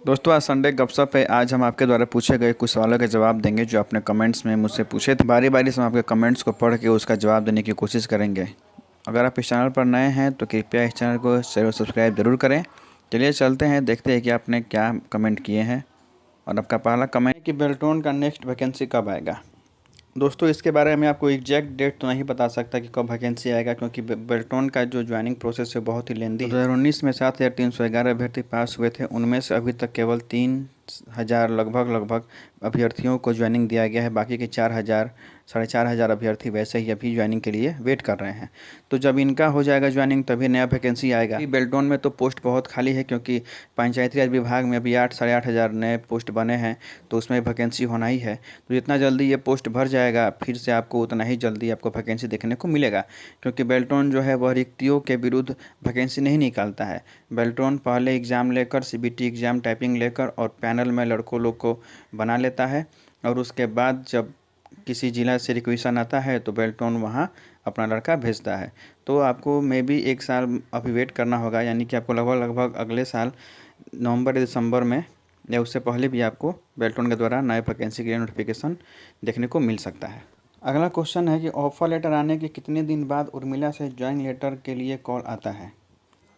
दोस्तों आज संडे गपशप है। आज हम आपके द्वारा पूछे गए कुछ सवालों के जवाब देंगे जो आपने कमेंट्स में मुझसे पूछे थे। बारी बारी से हम आपके कमेंट्स को पढ़ के उसका जवाब देने की कोशिश करेंगे। अगर आप इस चैनल पर नए हैं तो कृपया इस चैनल को शेयर और सब्सक्राइब जरूर करें। चलिए चलते हैं, देखते हैं कि आपने क्या कमेंट किए हैं। और आपका पहला कमेंट कि बेल्ट्रॉन का नेक्स्ट वैकेंसी कब आएगा। दोस्तों इसके बारे में आपको एग्जैक्ट डेट तो नहीं बता सकता कि कब वैकेंसी आएगा, क्योंकि बेल्ट्रॉन का जो ज्वाइनिंग प्रोसेस है बहुत ही लेंदी है। 2019 में 7,311 अभ्यर्थी पास हुए थे। उनमें से अभी तक केवल 3,000 लगभग अभ्यर्थियों को ज्वाइनिंग दिया गया है। बाकी के 4,000 4,500 अभ्यर्थी वैसे ही अभी ज्वाइनिंग के लिए वेट कर रहे हैं। तो जब इनका हो जाएगा ज्वाइनिंग तभी नया वैकेंसी आएगा। बेल्ट्रॉन में तो पोस्ट बहुत खाली है, क्योंकि पंचायती राज विभाग में अभी 8-8,500 नए पोस्ट बने हैं, तो उसमें वैकेंसी होना ही है। तो जितना जल्दी ये पोस्ट भर जाएगा फिर से आपको उतना ही जल्दी आपको वैकेंसी देखने को मिलेगा, क्योंकि बेल्ट्रॉन जो है वह रिक्तियों के विरुद्ध वैकेंसी नहीं निकालता है। बेल्ट्रॉन पहले एग्ज़ाम लेकर सीबीटी एग्ज़ाम टाइपिंग लेकर और पैनल में लड़कों लोग को बना लेता है, और उसके बाद जब किसी ज़िला से रिक्वेशन आता है तो बेल्ट्रॉन वहाँ अपना लड़का भेजता है। तो आपको मे बी 1 साल अभी वेट करना होगा, यानी कि आपको लगभग अगले साल नवंबर या दिसंबर में या उससे पहले भी आपको बेल्ट्रॉन के द्वारा नए वैकेंसी के लिए नोटिफिकेशन देखने को मिल सकता है। अगला क्वेश्चन है कि ऑफर लेटर आने के कितने दिन बाद उर्मिला से ज्वाइन लेटर के लिए कॉल आता है।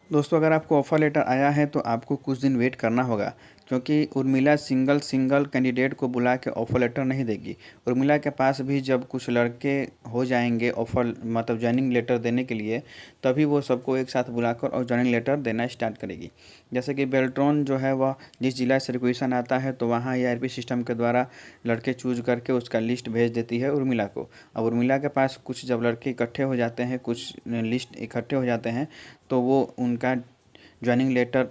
दोस्तों अगर आपको ऑफ़र लेटर आया है तो आपको कुछ दिन वेट करना होगा, क्योंकि उर्मिला सिंगल कैंडिडेट को बुला के ऑफ़र लेटर नहीं देगी। उर्मिला के पास भी जब कुछ लड़के हो जाएंगे ऑफ़र मतलब ज्वाइनिंग लेटर देने के लिए, तभी वो सबको एक साथ बुलाकर और ज्वाइनिंग लेटर देना स्टार्ट करेगी। जैसे कि बेल्ट्रॉन जो है वह जिस जिला से रिक्वेशन आता है तो वहाँ ERP सिस्टम के द्वारा लड़के चूज करके उसका लिस्ट भेज देती है उर्मिला को। अब उर्मिला के पास कुछ जब लड़के इकट्ठे हो जाते हैं, कुछ लिस्ट इकट्ठे हो जाते हैं, तो वो उनका ज्वाइनिंग लेटर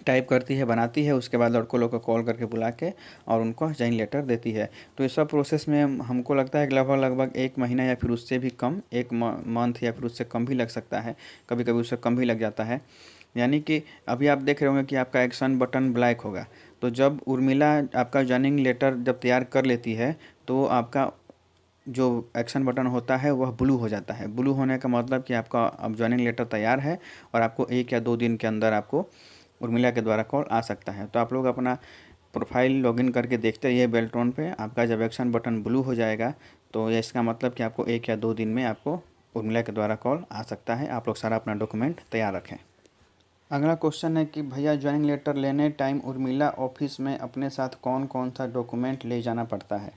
टाइप करती है, बनाती है। उसके बाद लड़कों लोग को कॉल करके बुला के और उनको ज्वाइनिंग लेटर देती है। तो इस सब प्रोसेस में हमको लगता है कि लगभग 1 महीना या फिर उससे भी कम, 1 मंथ या फिर उससे कम भी लग सकता है, कभी कभी उससे कम भी लग जाता है। यानी कि अभी आप देख रहे होंगे कि आपका एक्शन बटन ब्लैक होगा। तो जब उर्मिला आपका ज्वाइनिंग लेटर जब तैयार कर लेती है तो आपका जो एक्शन बटन होता है वह ब्लू हो जाता है। ब्लू होने का मतलब कि आपका अब ज्वाइनिंग लेटर तैयार है और आपको 1 या 2 दिन के अंदर आपको उर्मिला के द्वारा कॉल आ सकता है। तो आप लोग अपना प्रोफाइल लॉगिन करके देखते रहिए बेल्ट्रॉन पे। आपका जब एक्शन बटन ब्लू हो जाएगा तो ये इसका मतलब कि आपको 1 या 2 दिन में आपको उर्मिला के द्वारा कॉल आ सकता है। आप लोग सारा अपना डॉक्यूमेंट तैयार रखें। अगला क्वेश्चन है कि भैया ज्वाइनिंग लेटर लेने टाइम उर्मिला ऑफिस में अपने साथ कौन कौन सा डॉक्यूमेंट ले जाना पड़ता है।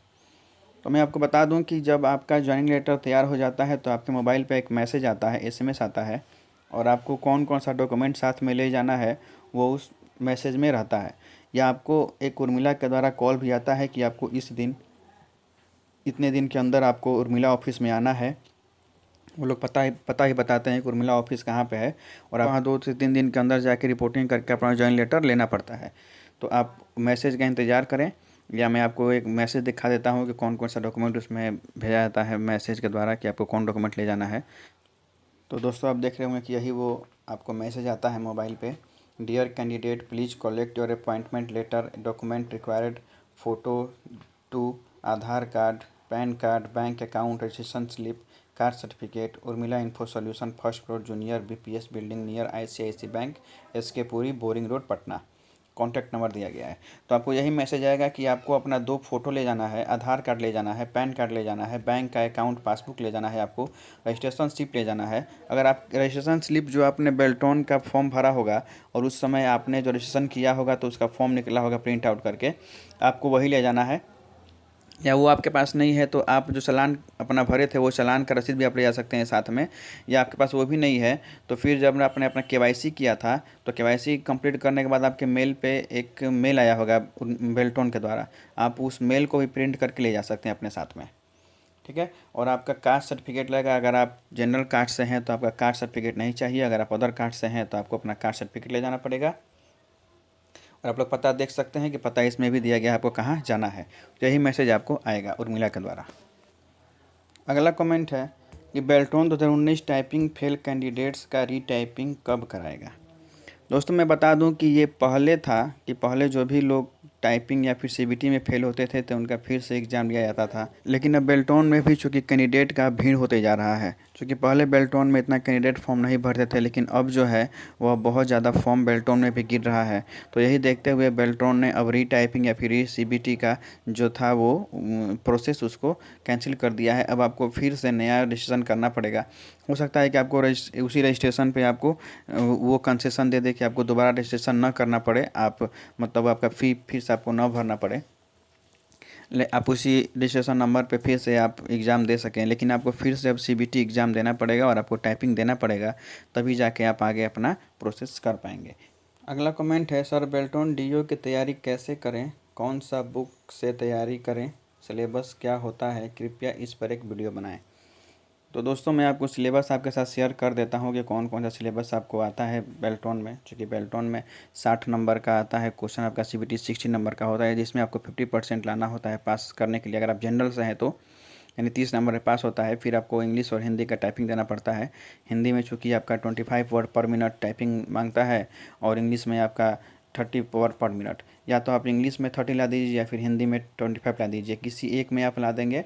तो मैं आपको बता दूं कि जब आपका ज्वाइनिंग लेटर तैयार हो जाता है तो आपके मोबाइल पे एक मैसेज आता है, SMS आता है, और आपको कौन कौन सा डॉक्यूमेंट साथ में ले जाना है वो उस मैसेज में रहता है। या आपको एक उर्मिला के द्वारा कॉल भी आता है कि आपको इस दिन इतने दिन के अंदर आपको उर्मिला ऑफिस में आना है। वो लोग पता ही बताते हैं कि उर्मिला ऑफिस कहाँ पे है, और आप वहाँ 2 से 3 दिन के अंदर जाके रिपोर्टिंग करके अपना ज्वाइनिंग लेटर लेना पड़ता है। तो आप मैसेज का इंतज़ार करें, या मैं आपको एक मैसेज दिखा देता हूँ कि कौन कौन सा डॉक्यूमेंट उसमें भेजा जाता है मैसेज के द्वारा कि आपको कौन डॉक्यूमेंट ले जाना है। तो दोस्तों आप देख रहे होंगे कि यही वो आपको मैसेज आता है मोबाइल पे। Dear candidate please collect your appointment letter, document required, photo 2, Aadhaar card, PAN card, bank account registration slip, caste certificate, Urmila info solution, first floor junior BPS building near ICICI bank, SK Puri, Boring Road, Patna. Contact number दिया गया है। तो आपको यही message आएगा कि आपको अपना 2 फ़ोटो ले जाना है, आधार कार्ड ले जाना है, पैन कार्ड ले जाना है, बैंक का अकाउंट पासबुक ले जाना है, आपको रजिस्ट्रेशन स्लिप ले जाना है। अगर आप रजिस्ट्रेशन स्लिप जो आपने बेल्ट्रॉन का फॉर्म भरा होगा और उस समय आपने जो रजिस्ट्रेशन किया होगा तो उसका फॉर्म निकला होगा प्रिंट आउट करके, आपको वही ले जाना है। या वो आपके पास नहीं है तो आप जो चालान अपना भरे थे वो चालान का रसीद भी आप ले जा सकते हैं साथ में। या आपके पास वो भी नहीं है तो फिर जब आपने अपना KYC किया था तो KYC कंप्लीट करने के बाद आपके मेल पे एक मेल आया होगा बेल्ट्रॉन के द्वारा, आप उस मेल को भी प्रिंट करके ले जा सकते हैं अपने साथ में। ठीक है। और आपका कास्ट सर्टिफिकेट लगेगा। अगर आप जनरल कास्ट से हैं तो आपका कास्ट सर्टिफिकेट नहीं चाहिए। अगर आप अदर कास्ट से हैं तो आपको अपना कास्ट सर्टिफिकेट ले जाना पड़ेगा। और आप लोग पता देख सकते हैं कि पता इसमें भी दिया गया है आपको कहाँ जाना है। यही मैसेज आपको आएगा उर्मिला के द्वारा। अगला कमेंट है कि बेल्ट्रॉन 2019 टाइपिंग फेल कैंडिडेट्स का रीटाइपिंग कब कराएगा। दोस्तों मैं बता दूं कि ये पहले था कि पहले जो भी लोग टाइपिंग या फिर CBT में फेल होते थे तो उनका फिर से एग्ज़ाम लिया जाता था। लेकिन अब बेल्ट्रॉन में भी चूँकि कैंडिडेट का भीड़ होते जा रहा है, क्योंकि पहले बेल्टोन में इतना कैंडिडेट फॉर्म नहीं भरते थे, लेकिन अब जो है वह बहुत ज़्यादा फॉर्म बेल्टोन में भी गिर रहा है। तो यही देखते हुए बेल्टोन ने अब रीटाइपिंग या फिर सीबीटी का जो था वो प्रोसेस उसको कैंसिल कर दिया है। अब आपको फिर से नया रजिस्ट्रेशन करना पड़ेगा। हो सकता है कि आपको उसी रजिस्ट्रेशन पे आपको वो कंसेशन दे दे कि आपको दोबारा रजिस्ट्रेशन ना करना पड़े, आप मतलब आपका फ़ी फिर से आपको ना भरना पड़े, आप उसी रजिस्ट्रेशन नंबर पे फिर से आप एग्ज़ाम दे सकें। लेकिन आपको फिर से अब सीबीटी एग्ज़ाम देना पड़ेगा और आपको टाइपिंग देना पड़ेगा, तभी जाके आप आगे अपना प्रोसेस कर पाएंगे। अगला कमेंट है, सर बेल्टोन डीओ की तैयारी कैसे करें, कौन सा बुक से तैयारी करें, सिलेबस क्या होता है, कृपया इस पर एक वीडियो बनाएं। तो दोस्तों मैं आपको सिलेबस आपके साथ शेयर कर देता हूँ कि कौन कौन सा सिलेबस आपको आता है बेल्टोन में। चूँकि बेल्टोन में 60 नंबर का आता है क्वेश्चन, आपका सीबीटी 60 नंबर का होता है, जिसमें आपको 50% लाना होता है पास करने के लिए। अगर आप जनरल से हैं तो यानी 30 नंबर में पास होता है। फिर आपको इंग्लिश और हिंदी का टाइपिंग देना पड़ता है। हिंदी में चूँकि आपका 25 वर्ड पर मिनट टाइपिंग मांगता है और इंग्लिश में आपका 30 वर्ड पर मिनट। या तो आप इंग्लिश में 30 ला दीजिए या फिर हिंदी में 25 ला दीजिए, किसी एक में आप ला देंगे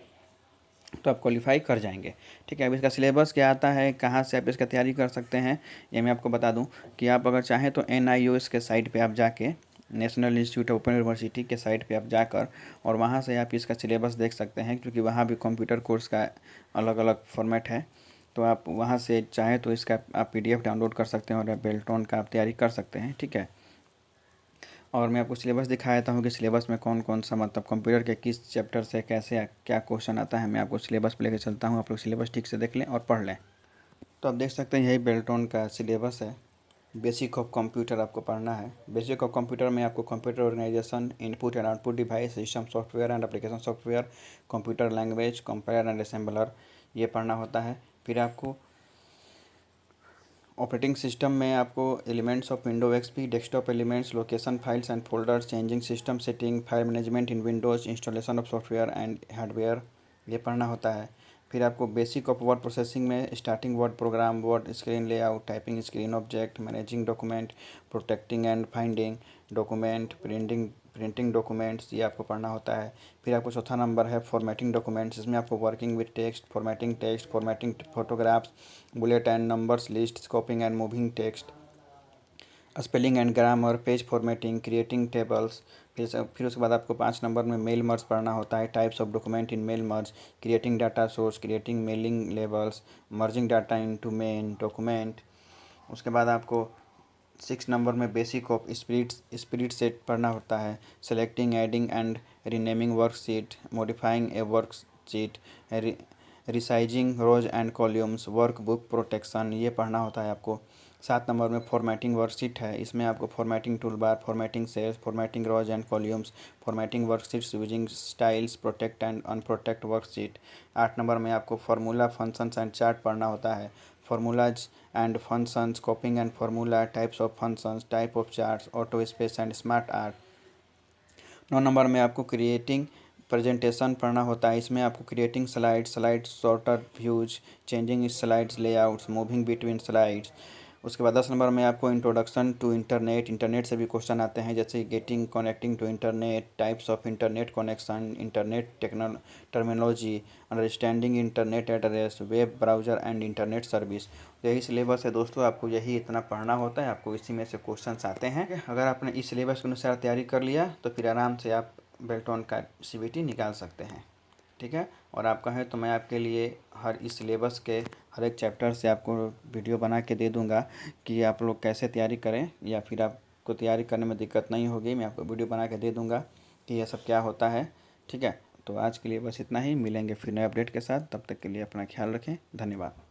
तो आप क्वालिफाई कर जाएंगे। ठीक है, अब इसका सिलेबस क्या आता है, कहाँ से आप इसका तैयारी कर सकते हैं, ये मैं आपको बता दूं कि आप अगर चाहें तो NIOS के साइट पे आप जाके, national institute of open university के साइट पे आप जाकर और वहाँ से आप इसका सिलेबस देख सकते हैं, क्योंकि वहाँ भी कंप्यूटर कोर्स का अलग अलग फॉर्मेट है। तो आप वहाँ से चाहें तो इसका आप PDF डाउनलोड कर सकते हैं और बेल्टोन का आप तैयारी कर सकते हैं। ठीक है, और मैं आपको सिलेबस दिखा देता हूँ कि सिलेबस में कौन कौन सा मतलब कंप्यूटर के किस चैप्टर से कैसे क्या क्वेश्चन आता है। मैं आपको सिलेबस पे लेकर चलता हूँ, आप लोग सिलेबस ठीक से देख लें और पढ़ लें। तो आप देख सकते हैं यही बेल्टोन का सिलेबस है। बेसिक ऑफ कंप्यूटर आपको पढ़ना है। बेसिक ऑफ कंप्यूटर में आपको computer organization, input and output device, system software and application software, computer language, compiler and assembler, ये पढ़ना होता है। फिर आपको ऑपरेटिंग सिस्टम में आपको elements of window XP, desktop elements, location files and folders, changing system setting, file management in Windows, installation of software and hardware, ये पढ़ना होता है। फिर आपको बेसिक ऑफ वर्ड प्रोसेसिंग में starting word program, word screen layout, typing screen object, managing document, protecting and finding document, printing documents, ये आपको पढ़ना होता है। फिर आपको चौथा नंबर है फॉर्मेटिंग डॉक्यूमेंट्स, इसमें आपको working with text, formatting photographs, bullet and numbers list, scoping and moving text, spelling and grammar, page formatting, creating tables. फिर उसके बाद आपको 5 नंबर में मेल मर्ज पढ़ना होता है। Types of document in mail merge, creating data source, creating mailing labels, merging data into main document. उसके बाद आपको 6 नंबर में बेसिक ऑफ स्प्रिट सेट पढ़ना होता है। Selecting, adding and renaming worksheet, modifying a worksheet, resizing rows and columns, workbook protection, ये पढ़ना होता है आपको। 7 नंबर में फॉर्मेटिंग वर्कशीट है, इसमें आपको formatting toolbar, formatting cells, formatting rows and columns, formatting worksheets using styles, protect and unprotect worksheet. 8 number में आपको फार्मूला, फंक्शंस एंड चार्ट पढ़ना होता है। formulas and functions, copying and formula, types of functions, type of charts, auto space and smart art। 9 number में आपको creating presentation पढ़ना होता है, इसमें आपको creating slide sorter views, changing slides layouts, moving between slides. उसके बाद 10 नंबर में आपको इंट्रोडक्शन टू इंटरनेट से भी क्वेश्चन आते हैं, जैसे getting connecting to internet, types of internet connection, internet terminology, understanding internet address, web browser and internet service. यही सिलेबस है दोस्तों, आपको यही इतना पढ़ना होता है, आपको इसी में से क्वेश्चंस आते हैं। अगर आपने इस सिलेबस के अनुसार तैयारी कर लिया तो फिर आराम से आप बेल्टोन का सीबीटी निकाल सकते हैं। ठीक है, और आप कहें तो मैं आपके लिए हर इस सिलेबस के हर एक चैप्टर से आपको वीडियो बना के दे दूंगा कि आप लोग कैसे तैयारी करें, या फिर आपको तैयारी करने में दिक्कत नहीं होगी, मैं आपको वीडियो बना के दे दूंगा कि यह सब क्या होता है। ठीक है, तो आज के लिए बस इतना ही, मिलेंगे फिर नए अपडेट के साथ, तब तक के लिए अपना ख्याल रखें, धन्यवाद।